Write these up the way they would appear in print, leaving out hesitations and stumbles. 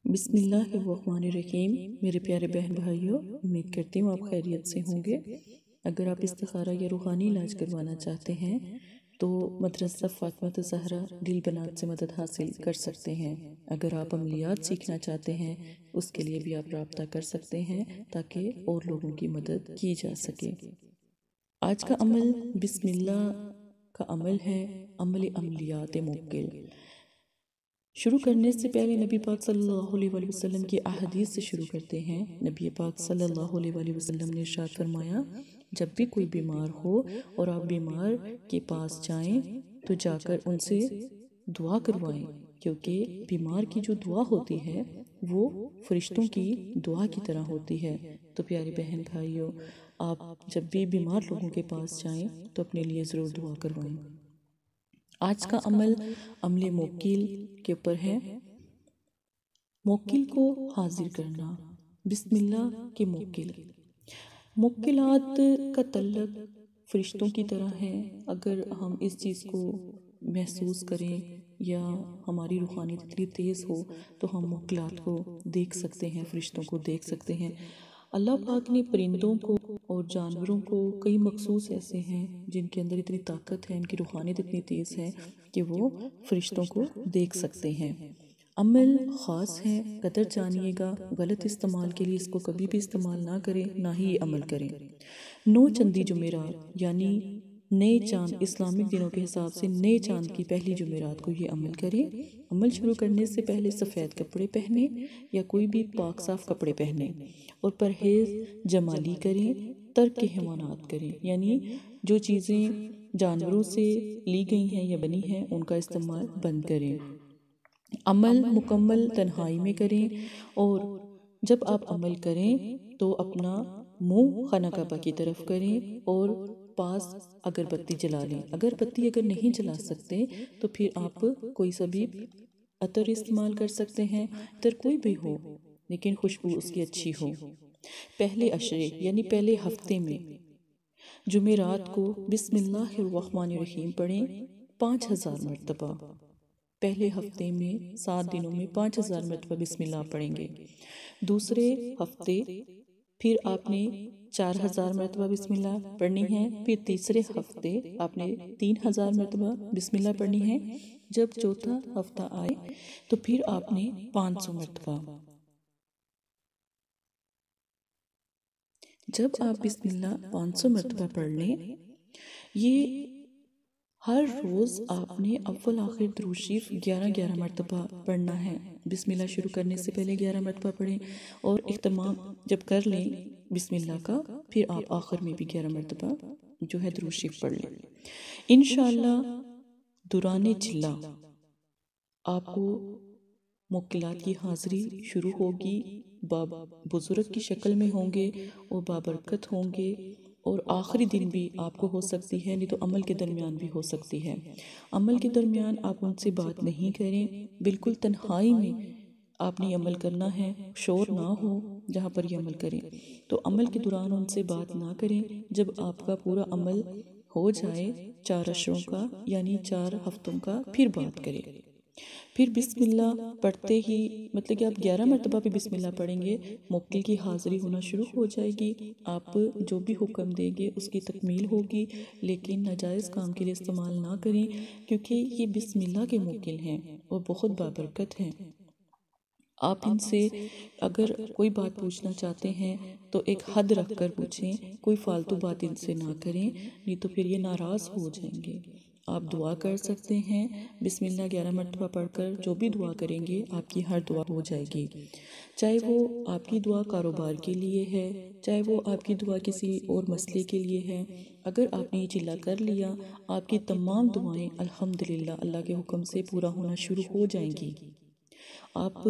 بسم اللہ الرحمن الرحیم۔ میرے پیارے بہن بھائیوں، امید کرتی ہوں آپ خیریت سے ہوں گے۔ اگر آپ استخارہ یا روحانی علاج کروانا چاہتے ہیں تو مدرسہ فاطمہ زہرا دل بنات سے مدد حاصل کر سکتے ہیں۔ اگر آپ عملیات سیکھنا چاہتے ہیں اس کے لیے بھی آپ رابطہ کر سکتے ہیں تاکہ اور لوگوں کی مدد کی جا سکے۔ آج کا عمل بسم اللہ کا عمل ہے، عمل عملیات موکل۔ شروع کرنے سے پہلے نبی پاک صلی اللہ علیہ وآلہ وسلم کی احادیث سے شروع کرتے ہیں۔ نبی پاک صلی اللہ علیہ وآلہ وسلم نے ارشاد فرمایا، جب بھی کوئی بیمار ہو اور آپ بیمار کے پاس جائیں تو جا کر ان سے دعا کروائیں، کیونکہ بیمار کی جو دعا ہوتی ہے وہ فرشتوں کی دعا کی طرح ہوتی ہے۔ تو پیارے بہن بھائیوں، آپ جب بھی بیمار لوگوں کے پاس جائیں تو اپنے لیے ضرور دعا کروائیں۔ آج کا عمل عمل موکل کے اوپر ہے۔ موکل کو حاضر کرنا، بسم اللہ کے موکل۔ موکلات کا تعلق فرشتوں کی طرح ہے۔ اگر ہم اس چیز کو محسوس کریں یا ہماری روحانیت اتنی تیز ہو تو ہم موکلات کو دیکھ سکتے ہیں، فرشتوں کو دیکھ سکتے ہیں۔ اللہ پاک نے پرندوں کو اور جانوروں کو کئی مخصوص ایسے ہیں جن کے اندر اتنی طاقت ہے، ان کی روحانیت اتنی تیز ہے کہ وہ فرشتوں کو دیکھ سکتے ہیں۔ عمل خاص ہے، قدر جانیے گا، غلط استعمال کے لیے اس کو کبھی بھی استعمال نہ کریں، نہ ہی یہ عمل کریں۔ 9 چندی جمعرات یعنی نئے چاند، اسلامک دنوں کے حساب سے نئے چاند کی پہلی جمعرات کو یہ عمل کریں۔ عمل شروع کرنے سے پہلے سفید کپڑے پہنیں یا کوئی بھی پاک صاف کپڑے پہنیں اور پرہیز جمالی کریں، ترک حیوانات کریں، یعنی جو چیزیں جانوروں سے لی گئی ہیں یا بنی ہیں ان کا استعمال بند کریں۔ عمل مکمل تنہائی میں کریں، اور جب آپ عمل کریں تو اپنا منہ خانہ کعبہ کی طرف کریں اور پاس اگربتی جلا لیں۔ اگربتی اگر نہیں جلا سکتے تو پھر آپ کوئی سا بھی عطر استعمال کر سکتے ہیں، عطر کوئی بھی ہو لیکن خوشبو اس کی اچھی ہو۔ پہلے عشرے یعنی پہلے ہفتے میں جمعرات کو بسم اللہ الرحمن الرحیم پڑھیں 5000 مرتبہ۔ پہلے ہفتے میں 7 دنوں میں 5000 مرتبہ بسم اللہ پڑھیں گے۔ دوسرے ہفتے پھر آپ نے 4000 مرتبہ بسم اللہ پڑھنی ہے۔ پھر تیسرے ہفتے آپ نے 3000 مرتبہ بسم اللہ پڑھنی ہے۔ جب چوتھا ہفتہ آئے تو پھر آپ نے 500 مرتبہ۔ جب آپ بسم اللہ 500 مرتبہ پڑھ لیں، یہ ہر روز آپ نے اول آخر درود شریف 11 مرتبہ پڑھنا ہے۔ بسم اللہ شروع کرنے سے پہلے 11 مرتبہ پڑھیں اور اختتام جب کر لیں بسم اللہ کا پھر آپ آخر میں بھی 11 مرتبہ جو ہے درود شریف پڑھ لیں۔ انشاءاللہ دوران چلا آپ کو موکلات کی حاضری شروع ہوگی، بزرگ کی شکل میں ہوں گے اور بابرکت ہوں گے، اور آخری دن بھی آپ کو ہو سکتی ہے، نہیں تو عمل کے درمیان بھی ہو سکتی ہے۔ عمل کے درمیان آپ ان سے بات نہیں کریں، بالکل تنہائی میں آپ نے عمل کرنا ہے، شور نہ ہو جہاں پر یہ عمل کریں۔ تو عمل کے دوران ان سے بات نہ کریں۔ جب آپ کا پورا عمل ہو جائے 4 عشروں کا یعنی 4 ہفتوں کا، پھر بات کریں۔ پھر بسم اللہ پڑھتے ہی مطلب کہ آپ 11 مرتبہ بھی بسم اللہ پڑھیں گے، موکل کی حاضری ہونا شروع ہو جائے گی۔ آپ جو بھی حکم دیں گے اس کی تکمیل ہوگی، لیکن ناجائز کام کے لیے استعمال نہ کریں، کیونکہ یہ بسم اللہ کے موکل ہیں اور بہت بابرکت ہیں۔ آپ ان سے اگر کوئی بات پوچھنا چاہتے ہیں تو ایک حد رکھ کر پوچھیں، کوئی فالتو بات ان سے نہ کریں، نہیں تو پھر یہ ناراض ہو جائیں گے۔ آپ دعا کر سکتے ہیں، بسم اللہ 11 مرتبہ پڑھ کر جو بھی دعا کریں گے آپ کی ہر دعا ہو جائے گی، چاہے وہ آپ کی دعا کاروبار کے لیے ہے، چاہے وہ آپ کی دعا کسی اور مسئلے کے لیے ہے۔ اگر آپ نے یہ چلا کر لیا، آپ کی تمام دعائیں الحمدللہ اللہ کے حکم سے پورا ہونا شروع ہو جائیں گی۔ آپ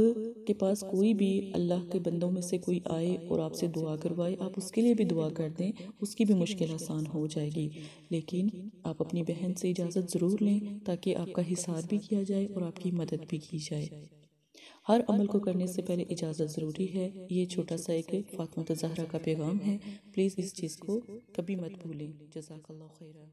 کے پاس کوئی بھی اللہ کے بندوں میں سے کوئی آئے اور آپ سے دعا کروائے، آپ اس کے لیے بھی دعا کر دیں، اس کی بھی مشکل آسان ہو جائے گی۔ لیکن آپ اپنی بہن سے اجازت ضرور لیں تاکہ آپ کا حساب بھی کیا جائے اور آپ کی مدد بھی کی جائے۔ ہر عمل کو کرنے سے پہلے اجازت ضروری ہے۔ یہ چھوٹا سا ایک فاطمہ زہرا کا پیغام ہے، پلیز اس چیز کو کبھی مت بھولیں۔ جزاک اللہ خیرہ۔